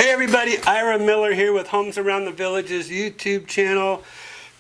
Hey everybody, Ira Miller here with Homes Around the Villages YouTube channel,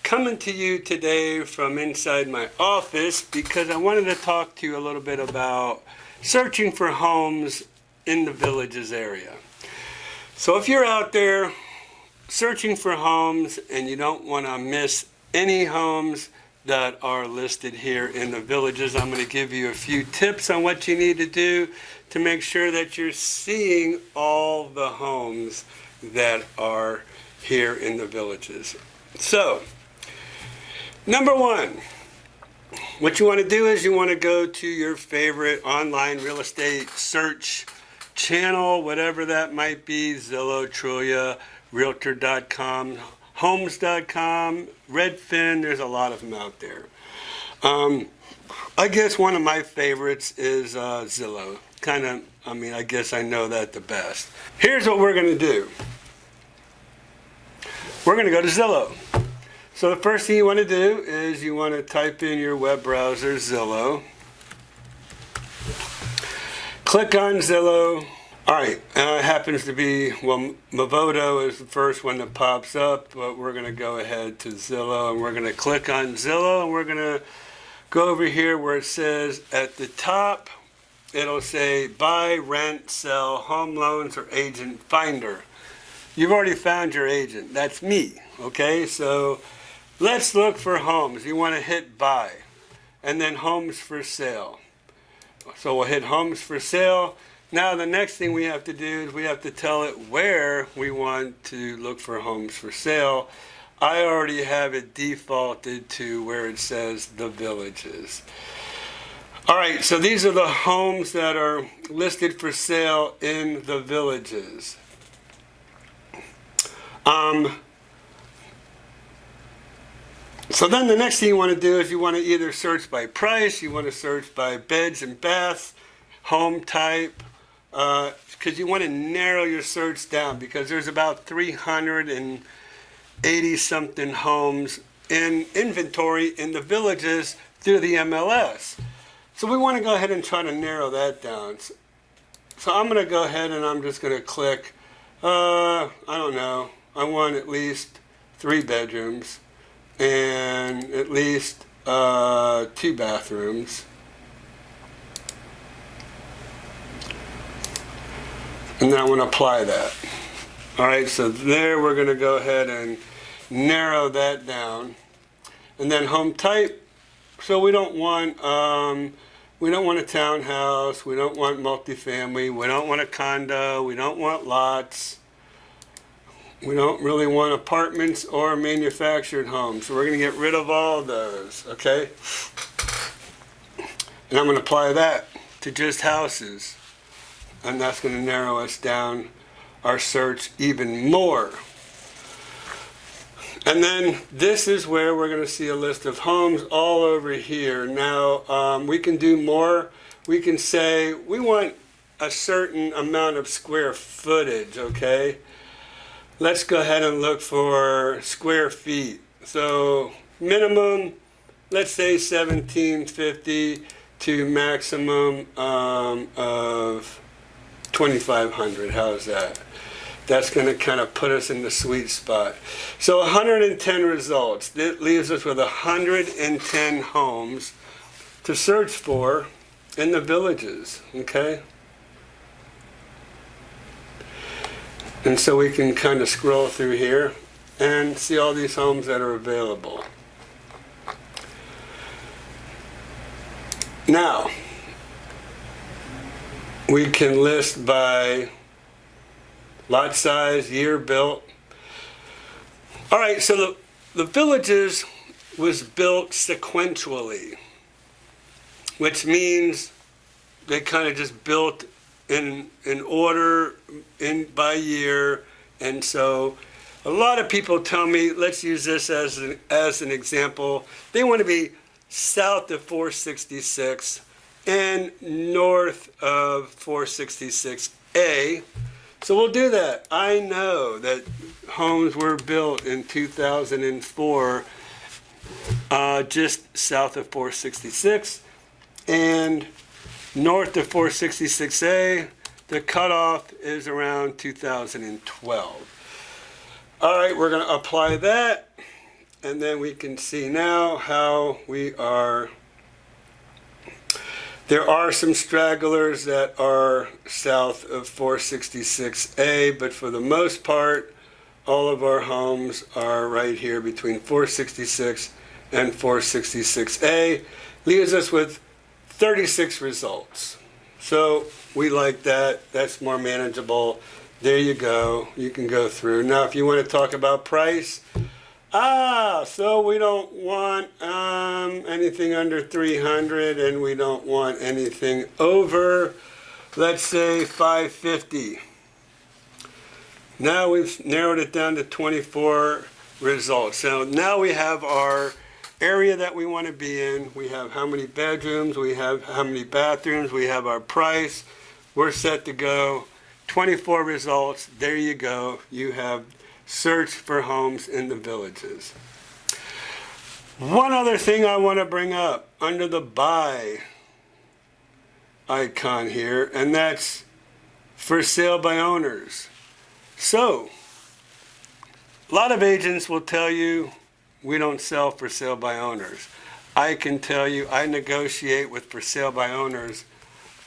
coming to you today from inside my office because I wanted to talk to you a little bit about searching for homes in the Villages area. So if you're out there searching for homes and you don't want to miss any homes that are listed here in the Villages, I'm going to give you a few tips on what you need to do to make sure that you're seeing all the homes that are here in the Villages. So, number one, what you want to do is you want to go to your favorite online real estate search channel, whatever that might be, Zillow, Trulia, Realtor.com, Homes.com, Redfin, there's a lot of them out there. I guess one of my favorites is Zillow. I guess I know that the best. Here's what we're going to do. We're going to go to Zillow. So the first thing you want to do is you want to type in your web browser, Zillow. Click on Zillow. Alright, it happens to be, Mavoto is the first one that pops up, but we're going to go ahead to Zillow and we're going to click on Zillow and we're going to go over here where it says at the top, it'll say buy, rent, sell, home loans, or agent finder. You've already found your agent. That's me. Okay, so let's look for homes. You want to hit buy and then homes for sale. So we'll hit homes for sale. Now the next thing we have to do is we have to tell it where we want to look for homes for sale. I already have it defaulted to where it says the Villages. Alright, so these are the homes that are listed for sale in the Villages. So then the next thing you want to do is you want to either search by price, you want to search by beds and baths, home type, because you want to narrow your search down because there's about 380 something homes in inventory in the Villages through the MLS. So we want to go ahead and try to narrow that down. So I'm going to go ahead and I'm just going to click, I don't know, I want at least 3 bedrooms and at least 2 bathrooms. And then I want to apply that. Alright, so there we're going to go ahead and narrow that down. And then home type, so we don't want a townhouse, we don't want multifamily, we don't want a condo, we don't want lots, we don't really want apartments or manufactured homes. So we're going to get rid of all of those, okay? And I'm going to apply that to just houses. And that's going to narrow us down our search even more. And then this is where we're going to see a list of homes all over here. Now, we can do more. We can say we want a certain amount of square footage, okay? Let's go ahead and look for square feet. So minimum, let's say 1750 to maximum of 2,500. How's that? That's going to kind of put us in the sweet spot. So 110 results. That leaves us with 110 homes to search for in the Villages. Okay? And so we can kind of scroll through here and see all these homes that are available. Now, we can list by lot size, year built. Alright, so the Villages was built sequentially, which means they kind of just built in order by year. And so a lot of people tell me, let's use this as an example. They want to be south of 466 and north of 466A. So we'll do that. I know that homes were built in 2004 just south of 466 and north of 466A. The cutoff is around 2012. All right, we're going to apply that, and then we can see now how we are. There are some stragglers that are south of 466A, but for the most part, all of our homes are right here between 466 and 466A. Leaves us with 36 results. So we like that. That's more manageable. There you go. You can go through. Now, if you want to talk about price, so we don't want anything under 300, and we don't want anything over, let's say, 550. Now we've narrowed it down to 24 results. So now we have our area that we want to be in. We have how many bedrooms, we have how many bathrooms, we have our price. We're set to go. 24 results. There you go. You have search for homes in the villages. One other thing I want to bring up under the buy icon here, and that's for sale by owners. So, a lot of agents will tell you we don't sell for sale by owners. I can tell you I negotiate with for sale by owners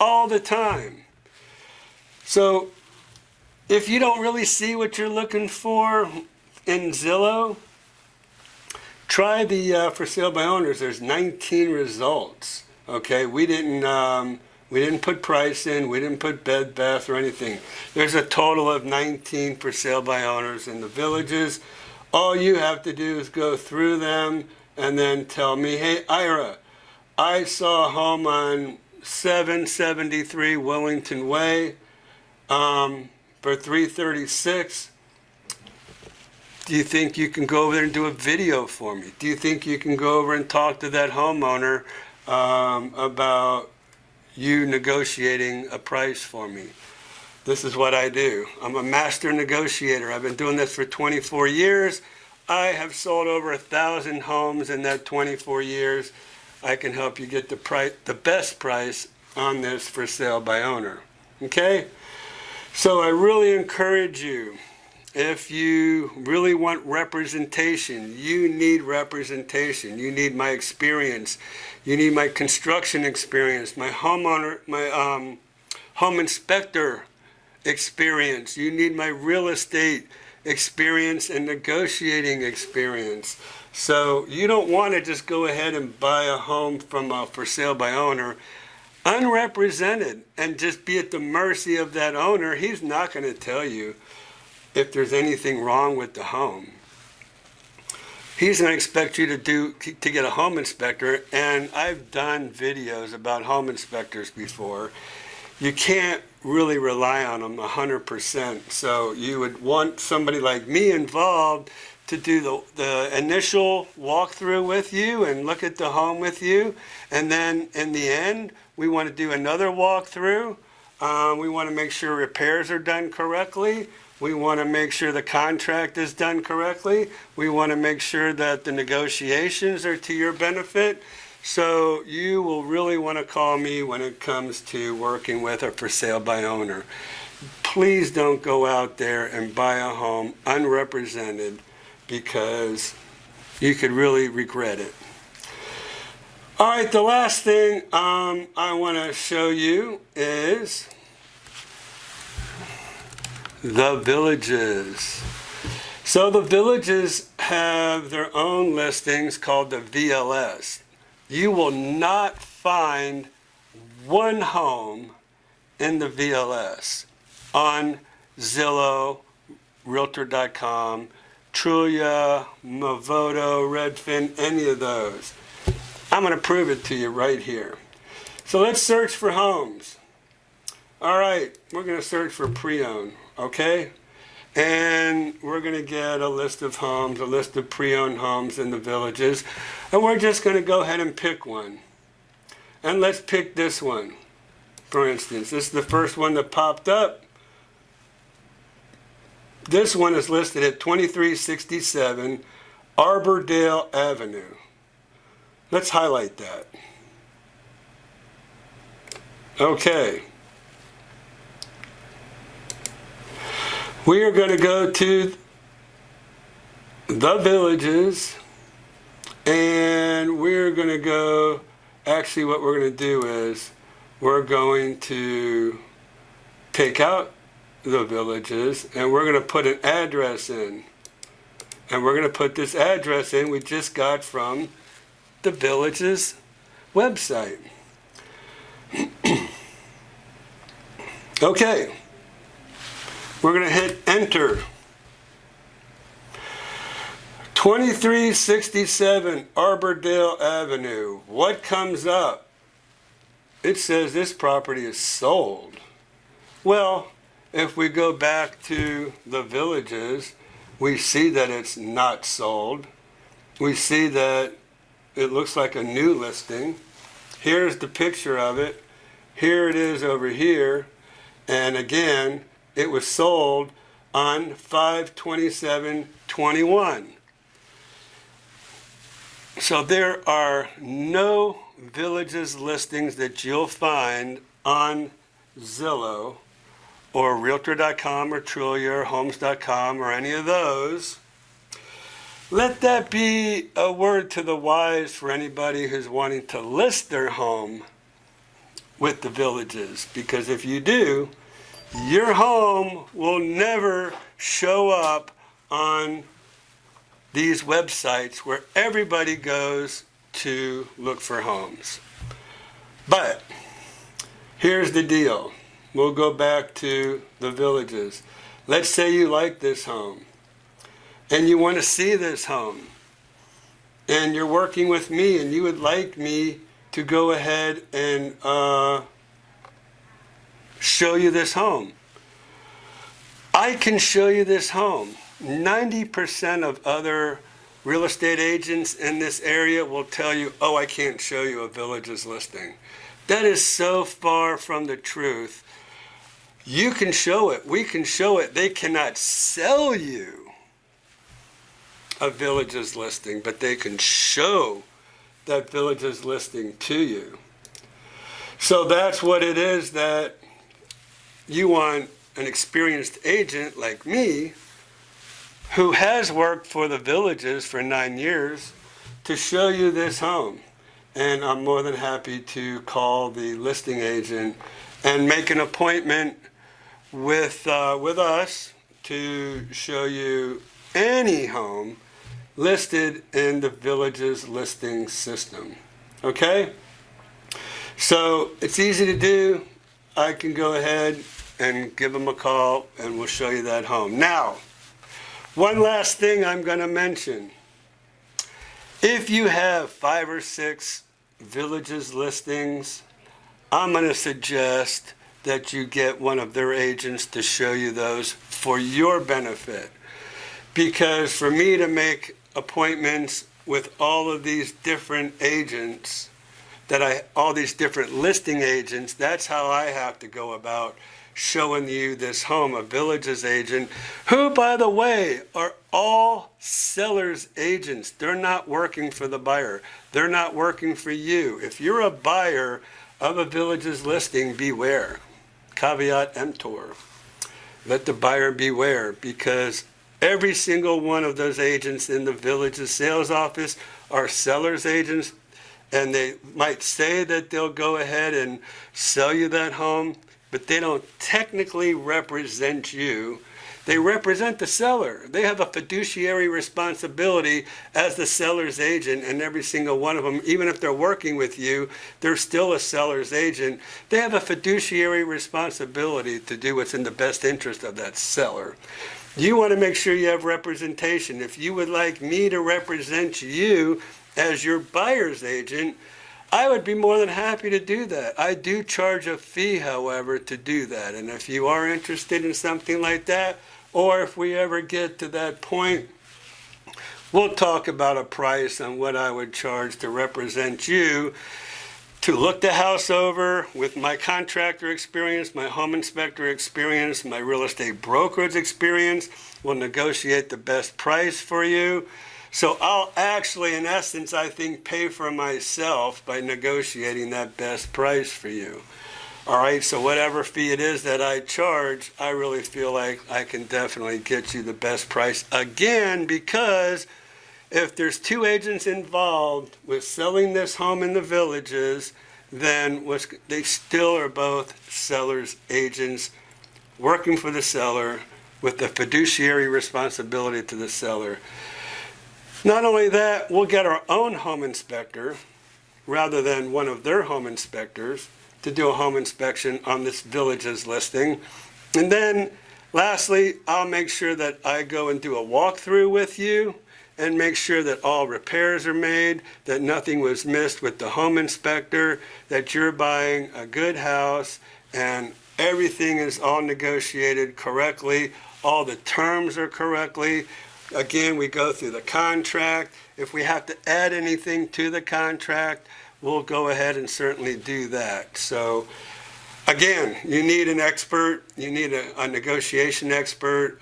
all the time. So, if you don't really see what you're looking for in Zillow, try the for sale by owners. There's 19 results. Okay, we didn't put price in, we didn't put bed, bath, or anything. There's a total of 19 for sale by owners in the villages. All you have to do is go through them and then tell me, hey, Ira, I saw a home on 773 Wellington Way for $336. Do you think you can go over there and do a video for me? Do you think you can go over and talk to that homeowner about you negotiating a price for me? This is what I do. I'm a master negotiator. I've been doing this for 24 years. I have sold over 1,000 homes in that 24 years. I can help you get the best price on this for sale by owner. Okay? So I really encourage you, if you really want representation, you need representation. You need my experience. You need my construction experience, my home inspector experience. You need my real estate experience and negotiating experience. So you don't want to just go ahead and buy a home from a for sale by owner unrepresented and just be at the mercy of that owner. He's not going to tell you if there's anything wrong with the home. He's going to expect you to get a home inspector, and I've done videos about home inspectors before. You can't really rely on them 100%. So you would want somebody like me involved to do the initial walkthrough with you and look at the home with you. And then in the end, we want to do another walkthrough. We want to make sure repairs are done correctly. We want to make sure the contract is done correctly. We want to make sure that the negotiations are to your benefit. So you will really want to call me when it comes to working with a for sale by owner. Please don't go out there and buy a home unrepresented, because you could really regret it. All right, the last thing I want to show you is the villages. So the villages have their own listings called the VLS. You will not find one home in the VLS on Zillow, Realtor.com, Trulia, Movoto, Redfin, any of those. I'm going to prove it to you right here. So let's search for homes. All right, we're going to search for pre-owned, okay? And we're going to get a list of homes, a list of pre-owned homes in the villages. And we're just going to go ahead and pick one. And let's pick this one, for instance. This is the first one that popped up. This one is listed at 2367 Arbordale Avenue. Let's highlight that. Okay. We are going to go to the Villages, and we're going to go, actually what we're going to do is we're going to take out the Villages, and we're going to put an address in. And we're going to put this address in we just got from the Villages website. Okay. We're going to hit enter. 2367 Arbordale Avenue. What comes up? It says this property is sold. Well, if we go back to the Villages, we see that it's not sold. We see that it looks like a new listing. Here's the picture of it. Here it is over here. And again, it was sold on 5/27/21. So there are no Villages listings that you'll find on Zillow or Realtor.com or Trulia or Homes.com or any of those. Let that be a word to the wise for anybody who's wanting to list their home with the Villages, because if you do, your home will never show up on these websites where everybody goes to look for homes. But here's the deal. We'll go back to the Villages. Let's say you like this home and you want to see this home and you're working with me and you would like me to go ahead and show you this home. I can show you this home. 90% of other real estate agents in this area will tell you, oh, I can't show you a Villages listing. That is so far from the truth. You can show it. We can show it. They cannot sell you a Villages listing, but they can show that Villages listing to you. So that's what it is that you want an experienced agent like me who has worked for the Villages for 9 years to show you this home. And I'm more than happy to call the listing agent and make an appointment with us to show you any home listed in the Villages listing system. Okay? So it's easy to do. I can go ahead and give them a call and we'll show you that home. Now, one last thing I'm going to mention. If you have 5 or 6 Villages listings, I'm going to suggest that you get one of their agents to show you those for your benefit. Because for me to make appointments with all of these different agents, all these different listing agents, that's how I have to go about showing you this home. A Villages agent, who, by the way, are all sellers agents. They're not working for the buyer. They're not working for you. If you're a buyer of a Villages listing, beware. Caveat emptor. Let the buyer beware, because every single one of those agents in the Villages sales office are sellers agents, and they might say that they'll go ahead and sell you that home, but they don't technically represent you. They represent the seller. They have a fiduciary responsibility as the seller's agent, and every single one of them, even if they're working with you, they're still a seller's agent. They have a fiduciary responsibility to do what's in the best interest of that seller. You want to make sure you have representation. If you would like me to represent you as your buyer's agent, I would be more than happy to do that. I do charge a fee, however, to do that. And if you are interested in something like that, or if we ever get to that point, we'll talk about a price on what I would charge to represent you, to look the house over with my contractor experience, my home inspector experience, my real estate brokerage experience. We'll negotiate the best price for you. So I'll actually, in essence, I think, pay for myself by negotiating that best price for you. All right, so whatever fee it is that I charge, I really feel like I can definitely get you the best price. Again, because if there's two agents involved with selling this home in the Villages, then they still are both sellers' agents working for the seller with the fiduciary responsibility to the seller. Not only that, we'll get our own home inspector rather than one of their home inspectors to do a home inspection on this Villages listing. And then lastly, I'll make sure that I go and do a walkthrough with you and make sure that all repairs are made, that nothing was missed with the home inspector, that you're buying a good house and everything is all negotiated correctly, all the terms are correctly. Again, we go through the contract. If we have to add anything to the contract, we'll go ahead and certainly do that. So again, you need an expert, you need a negotiation expert,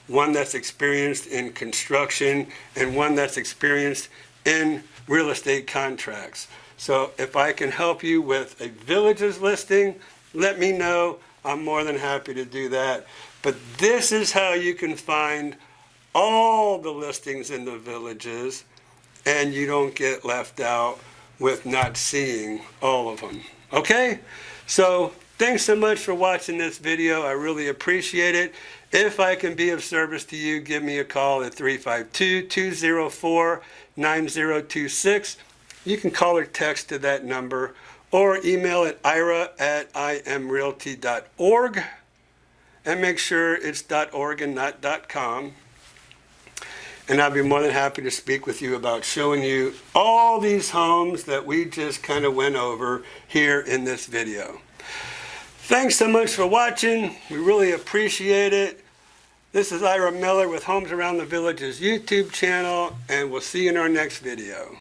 one that's experienced in construction and one that's experienced in real estate contracts. So if I can help you with a Villages listing, let me know. I'm more than happy to do that. But this is how you can find all the listings in the Villages and you don't get left out with not seeing all of them. Okay? So thanks so much for watching this video. I really appreciate it. If I can be of service to you, give me a call at 352-204-9026. You can call or text to that number or email at ira@imrealty.org and make sure it's .org and not .com. And I'll be more than happy to speak with you about showing you all these homes that we just kind of went over here in this video. Thanks so much for watching. We really appreciate it. This is Ira Miller with Homes Around the Villages YouTube channel, and we'll see you in our next video.